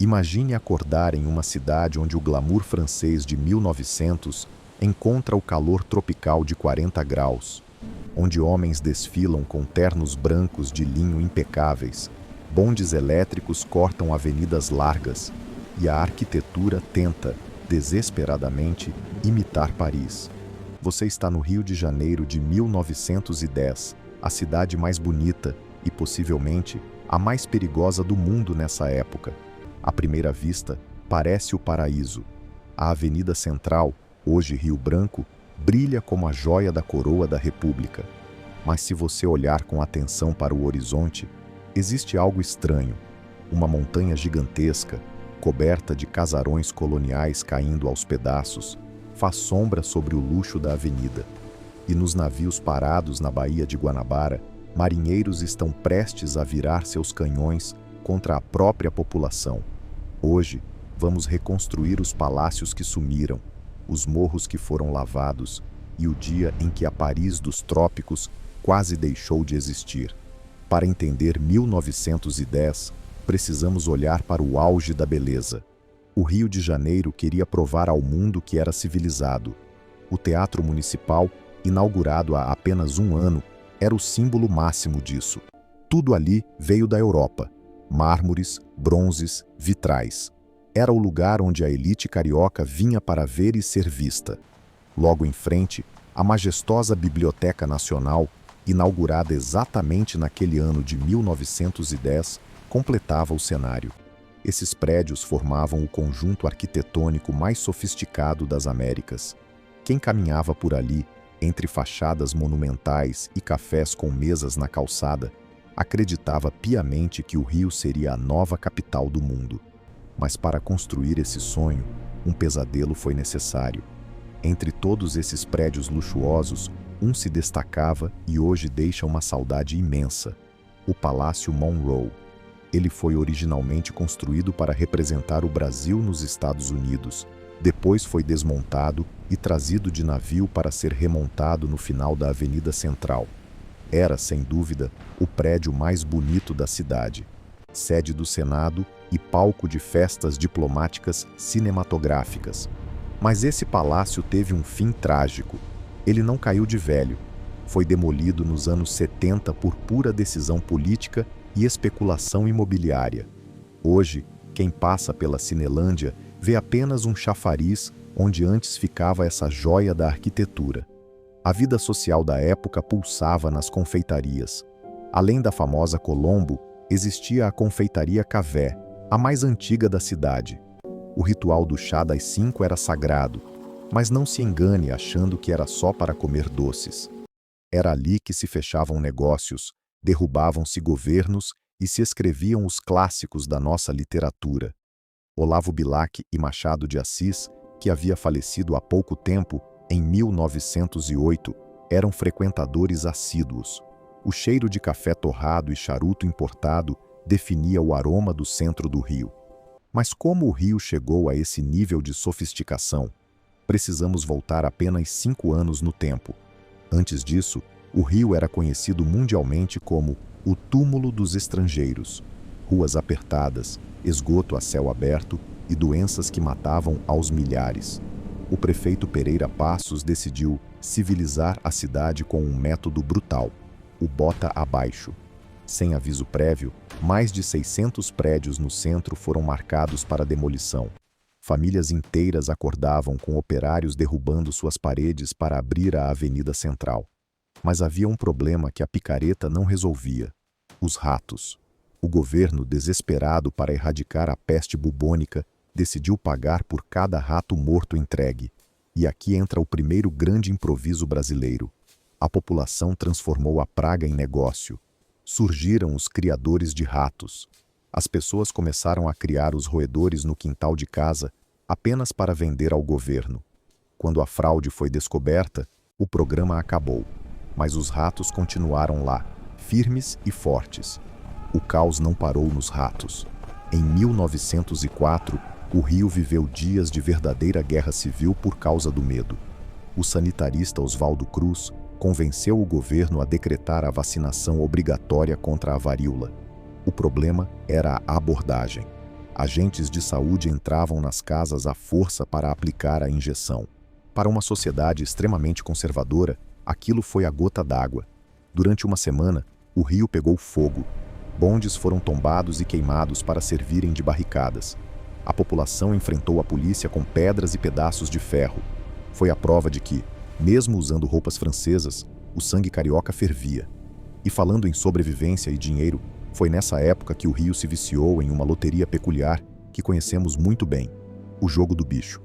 Imagine acordar em uma cidade onde o glamour francês de 1900 encontra o calor tropical de 40 graus, onde homens desfilam com ternos brancos de linho impecáveis, bondes elétricos cortam avenidas largas e a arquitetura tenta, desesperadamente, imitar Paris. Você está no Rio de Janeiro de 1910, a cidade mais bonita e, possivelmente, a mais perigosa do mundo nessa época. À primeira vista, parece o paraíso. A Avenida Central, hoje Rio Branco, brilha como a joia da coroa da República. Mas se você olhar com atenção para o horizonte, existe algo estranho. Uma montanha gigantesca, coberta de casarões coloniais caindo aos pedaços, faz sombra sobre o luxo da avenida. E nos navios parados na Baía de Guanabara, marinheiros estão prestes a virar seus canhões contra a própria população. Hoje, vamos reconstruir os palácios que sumiram, os morros que foram lavados e o dia em que a Paris dos trópicos quase deixou de existir. Para entender 1910, precisamos olhar para o auge da beleza. O Rio de Janeiro queria provar ao mundo que era civilizado. O Teatro Municipal, inaugurado há apenas um ano, era o símbolo máximo disso. Tudo ali veio da Europa. Mármores, bronzes, vitrais. Era o lugar onde a elite carioca vinha para ver e ser vista. Logo em frente, a majestosa Biblioteca Nacional, inaugurada exatamente naquele ano de 1910, completava o cenário. Esses prédios formavam o conjunto arquitetônico mais sofisticado das Américas. Quem caminhava por ali, entre fachadas monumentais e cafés com mesas na calçada, acreditava piamente que o Rio seria a nova capital do mundo. Mas para construir esse sonho, um pesadelo foi necessário. Entre todos esses prédios luxuosos, um se destacava e hoje deixa uma saudade imensa: o Palácio Monroe. Ele foi originalmente construído para representar o Brasil nos Estados Unidos. Depois foi desmontado e trazido de navio para ser remontado no final da Avenida Central. Era, sem dúvida, o prédio mais bonito da cidade, sede do Senado e palco de festas diplomáticas cinematográficas. Mas esse palácio teve um fim trágico. Ele não caiu de velho. Foi demolido nos anos 70 por pura decisão política e especulação imobiliária. Hoje, quem passa pela Cinelândia vê apenas um chafariz onde antes ficava essa joia da arquitetura. A vida social da época pulsava nas confeitarias. Além da famosa Colombo, existia a confeitaria Cavé, a mais antiga da cidade. O ritual do chá das 5 era sagrado, mas não se engane achando que era só para comer doces. Era ali que se fechavam negócios, derrubavam-se governos e se escreviam os clássicos da nossa literatura. Olavo Bilac e Machado de Assis, que havia falecido há pouco tempo, em 1908, eram frequentadores assíduos. O cheiro de café torrado e charuto importado definia o aroma do centro do Rio. Mas como o Rio chegou a esse nível de sofisticação? Precisamos voltar apenas 5 anos no tempo. Antes disso, o Rio era conhecido mundialmente como o túmulo dos estrangeiros. Ruas apertadas, esgoto a céu aberto e doenças que matavam aos milhares. O prefeito Pereira Passos decidiu civilizar a cidade com um método brutal: o bota abaixo. Sem aviso prévio, mais de 600 prédios no centro foram marcados para demolição. Famílias inteiras acordavam com operários derrubando suas paredes para abrir a Avenida Central. Mas havia um problema que a picareta não resolvia: os ratos. O governo, desesperado para erradicar a peste bubônica, decidiu pagar por cada rato morto entregue. E aqui entra o primeiro grande improviso brasileiro. A população transformou a praga em negócio. Surgiram os criadores de ratos. As pessoas começaram a criar os roedores no quintal de casa apenas para vender ao governo. Quando a fraude foi descoberta, o programa acabou. Mas os ratos continuaram lá, firmes e fortes. O caos não parou nos ratos. Em 1904, o Rio viveu dias de verdadeira guerra civil por causa do medo. O sanitarista Oswaldo Cruz convenceu o governo a decretar a vacinação obrigatória contra a varíola. O problema era a abordagem. Agentes de saúde entravam nas casas à força para aplicar a injeção. Para uma sociedade extremamente conservadora, aquilo foi a gota d'água. Durante uma semana, o rio pegou fogo. Bondes foram tombados e queimados para servirem de barricadas. A população enfrentou a polícia com pedras e pedaços de ferro. Foi a prova de que, mesmo usando roupas francesas, o sangue carioca fervia. E falando em sobrevivência e dinheiro, foi nessa época que o Rio se viciou em uma loteria peculiar que conhecemos muito bem, o jogo do bicho.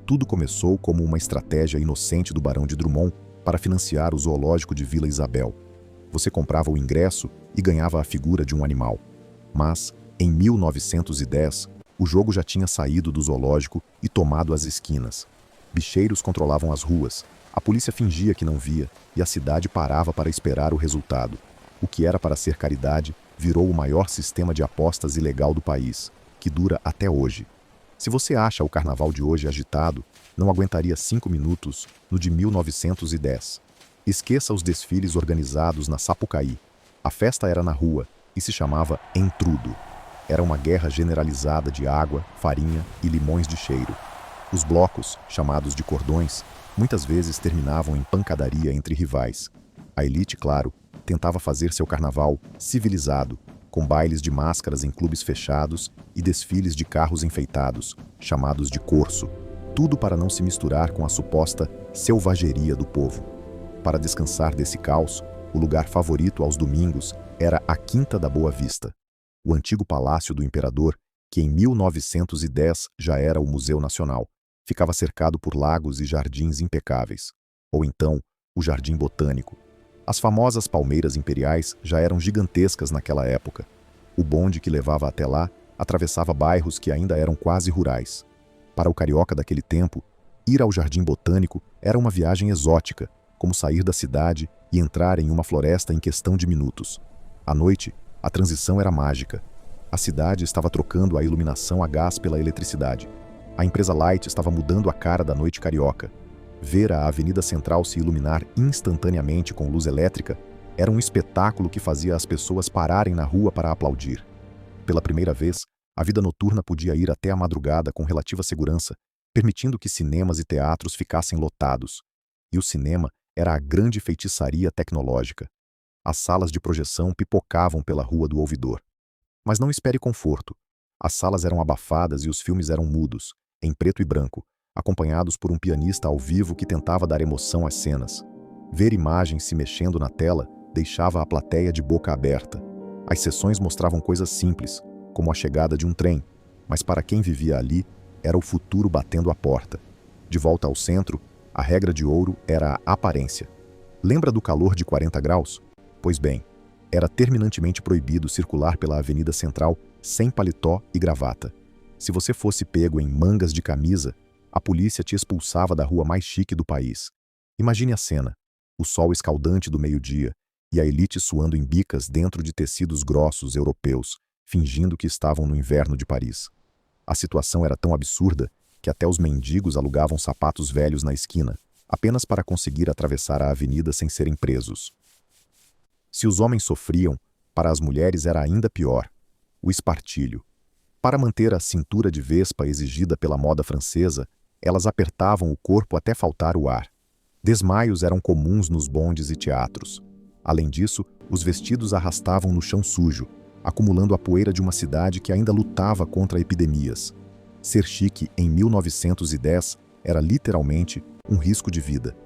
Tudo começou como uma estratégia inocente do Barão de Drummond para financiar o zoológico de Vila Isabel. Você comprava o ingresso e ganhava a figura de um animal. Mas, em 1910, o jogo já tinha saído do zoológico e tomado as esquinas. Bicheiros controlavam as ruas, a polícia fingia que não via e a cidade parava para esperar o resultado. O que era para ser caridade virou o maior sistema de apostas ilegal do país, que dura até hoje. Se você acha o carnaval de hoje agitado, não aguentaria 5 minutos no de 1910. Esqueça os desfiles organizados na Sapucaí. A festa era na rua e se chamava Entrudo. Era uma guerra generalizada de água, farinha e limões de cheiro. Os blocos, chamados de cordões, muitas vezes terminavam em pancadaria entre rivais. A elite, claro, tentava fazer seu carnaval civilizado, com bailes de máscaras em clubes fechados e desfiles de carros enfeitados, chamados de corso, tudo para não se misturar com a suposta selvageria do povo. Para descansar desse caos, o lugar favorito aos domingos era a Quinta da Boa Vista, o antigo palácio do imperador, que em 1910 já era o Museu Nacional. Ficava cercado por lagos e jardins impecáveis. Ou então, o Jardim Botânico. As famosas palmeiras imperiais já eram gigantescas naquela época. O bonde que levava até lá atravessava bairros que ainda eram quase rurais. Para o carioca daquele tempo, ir ao Jardim Botânico era uma viagem exótica, como sair da cidade e entrar em uma floresta em questão de minutos. À noite, a transição era mágica. A cidade estava trocando a iluminação a gás pela eletricidade. A empresa Light estava mudando a cara da noite carioca. Ver a Avenida Central se iluminar instantaneamente com luz elétrica era um espetáculo que fazia as pessoas pararem na rua para aplaudir. Pela primeira vez, a vida noturna podia ir até a madrugada com relativa segurança, permitindo que cinemas e teatros ficassem lotados. E o cinema era a grande feitiçaria tecnológica. As salas de projeção pipocavam pela Rua do Ouvidor. Mas não espere conforto. As salas eram abafadas e os filmes eram mudos, em preto e branco, acompanhados por um pianista ao vivo que tentava dar emoção às cenas. Ver imagens se mexendo na tela deixava a plateia de boca aberta. As sessões mostravam coisas simples, como a chegada de um trem, mas para quem vivia ali, era o futuro batendo à porta. De volta ao centro, a regra de ouro era a aparência. Lembra do calor de 40 graus? Pois bem, era terminantemente proibido circular pela Avenida Central sem paletó e gravata. Se você fosse pego em mangas de camisa, a polícia te expulsava da rua mais chique do país. Imagine a cena, o sol escaldante do meio-dia e a elite suando em bicas dentro de tecidos grossos europeus, fingindo que estavam no inverno de Paris. A situação era tão absurda que até os mendigos alugavam sapatos velhos na esquina, apenas para conseguir atravessar a avenida sem serem presos. Se os homens sofriam, para as mulheres era ainda pior: o espartilho. Para manter a cintura de vespa exigida pela moda francesa, elas apertavam o corpo até faltar o ar. Desmaios eram comuns nos bondes e teatros. Além disso, os vestidos arrastavam no chão sujo, acumulando a poeira de uma cidade que ainda lutava contra epidemias. Ser chique em 1910 era literalmente um risco de vida.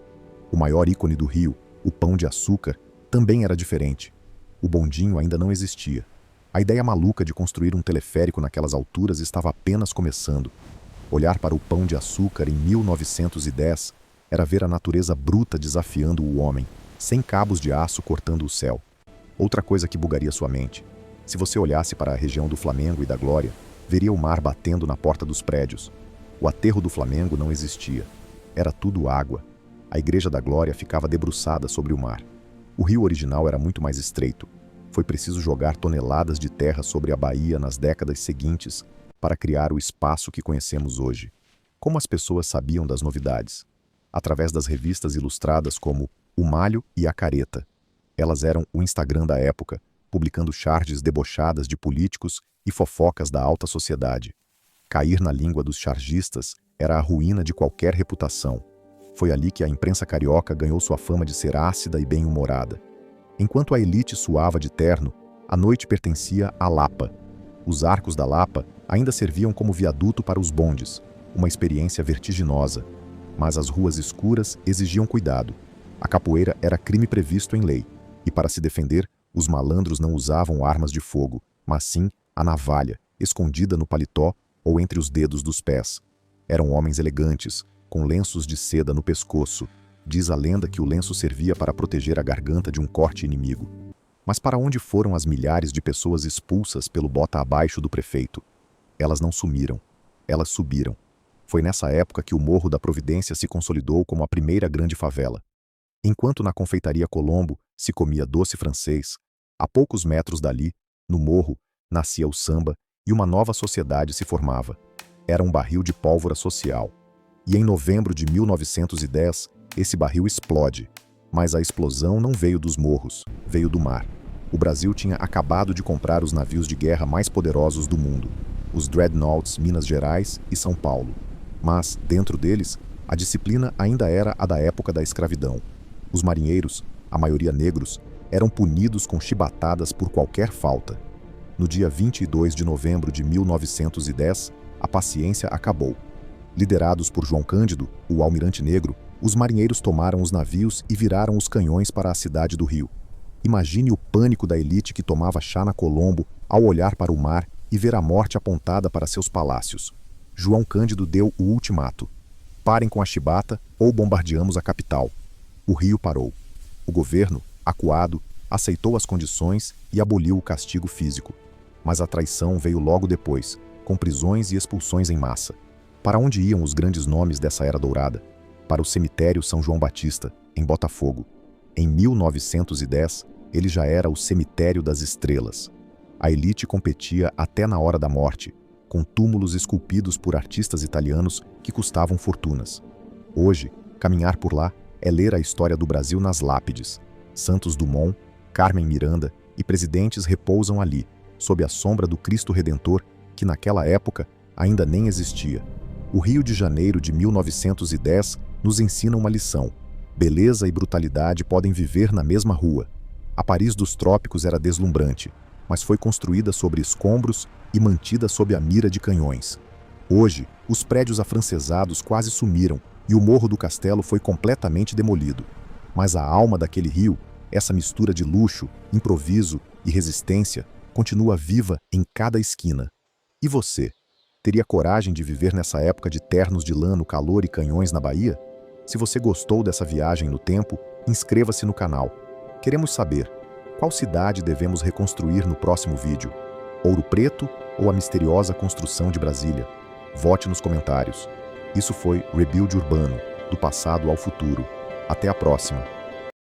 O maior ícone do Rio, o Pão de Açúcar, também era diferente. O bondinho ainda não existia. A ideia maluca de construir um teleférico naquelas alturas estava apenas começando. Olhar para o Pão de Açúcar em 1910 era ver a natureza bruta desafiando o homem, sem cabos de aço cortando o céu. Outra coisa que bugaria sua mente: se você olhasse para a região do Flamengo e da Glória, veria o mar batendo na porta dos prédios. O aterro do Flamengo não existia. Era tudo água. A Igreja da Glória ficava debruçada sobre o mar. O rio original era muito mais estreito. Foi preciso jogar toneladas de terra sobre a baía nas décadas seguintes para criar o espaço que conhecemos hoje. Como as pessoas sabiam das novidades? Através das revistas ilustradas como O Malho e a Careta. Elas eram o Instagram da época, publicando charges debochadas de políticos e fofocas da alta sociedade. Cair na língua dos chargistas era a ruína de qualquer reputação. Foi ali que a imprensa carioca ganhou sua fama de ser ácida e bem-humorada. Enquanto a elite suava de terno, a noite pertencia à Lapa. Os arcos da Lapa ainda serviam como viaduto para os bondes, uma experiência vertiginosa. Mas as ruas escuras exigiam cuidado. A capoeira era crime previsto em lei, e para se defender, os malandros não usavam armas de fogo, mas sim a navalha, escondida no paletó ou entre os dedos dos pés. Eram homens elegantes, com lenços de seda no pescoço. Diz a lenda que o lenço servia para proteger a garganta de um corte inimigo. Mas para onde foram as milhares de pessoas expulsas pelo bota abaixo do prefeito? Elas não sumiram, elas subiram. Foi nessa época que o Morro da Providência se consolidou como a primeira grande favela. Enquanto na confeitaria Colombo se comia doce francês, a poucos metros dali, no morro, nascia o samba e uma nova sociedade se formava. Era um barril de pólvora social. E em novembro de 1910, esse barril explode. Mas a explosão não veio dos morros, veio do mar. O Brasil tinha acabado de comprar os navios de guerra mais poderosos do mundo, os Dreadnoughts Minas Gerais e São Paulo. Mas, dentro deles, a disciplina ainda era a da época da escravidão. Os marinheiros, a maioria negros, eram punidos com chibatadas por qualquer falta. No dia 22 de novembro de 1910, a paciência acabou. Liderados por João Cândido, o almirante negro, os marinheiros tomaram os navios e viraram os canhões para a cidade do Rio. Imagine o pânico da elite que tomava chá na Colombo ao olhar para o mar e ver a morte apontada para seus palácios. João Cândido deu o ultimato: parem com a chibata ou bombardeamos a capital. O Rio parou. O governo, acuado, aceitou as condições e aboliu o castigo físico. Mas a traição veio logo depois, com prisões e expulsões em massa. Para onde iam os grandes nomes dessa era dourada? Para o cemitério São João Batista, em Botafogo. Em 1910, ele já era o cemitério das estrelas. A elite competia até na hora da morte, com túmulos esculpidos por artistas italianos que custavam fortunas. Hoje, caminhar por lá é ler a história do Brasil nas lápides. Santos Dumont, Carmen Miranda e presidentes repousam ali, sob a sombra do Cristo Redentor, que naquela época ainda nem existia. O Rio de Janeiro de 1910 nos ensina uma lição: beleza e brutalidade podem viver na mesma rua. A Paris dos trópicos era deslumbrante, mas foi construída sobre escombros e mantida sob a mira de canhões. Hoje, os prédios afrancesados quase sumiram e o Morro do Castelo foi completamente demolido. Mas a alma daquele rio, essa mistura de luxo, improviso e resistência, continua viva em cada esquina. E você? Teria coragem de viver nessa época de ternos de lã no calor e canhões na Bahia? Se você gostou dessa viagem no tempo, inscreva-se no canal. Queremos saber, qual cidade devemos reconstruir no próximo vídeo? Ouro Preto ou a misteriosa construção de Brasília? Vote nos comentários. Isso foi Rebuild Urbano, do passado ao futuro. Até a próxima!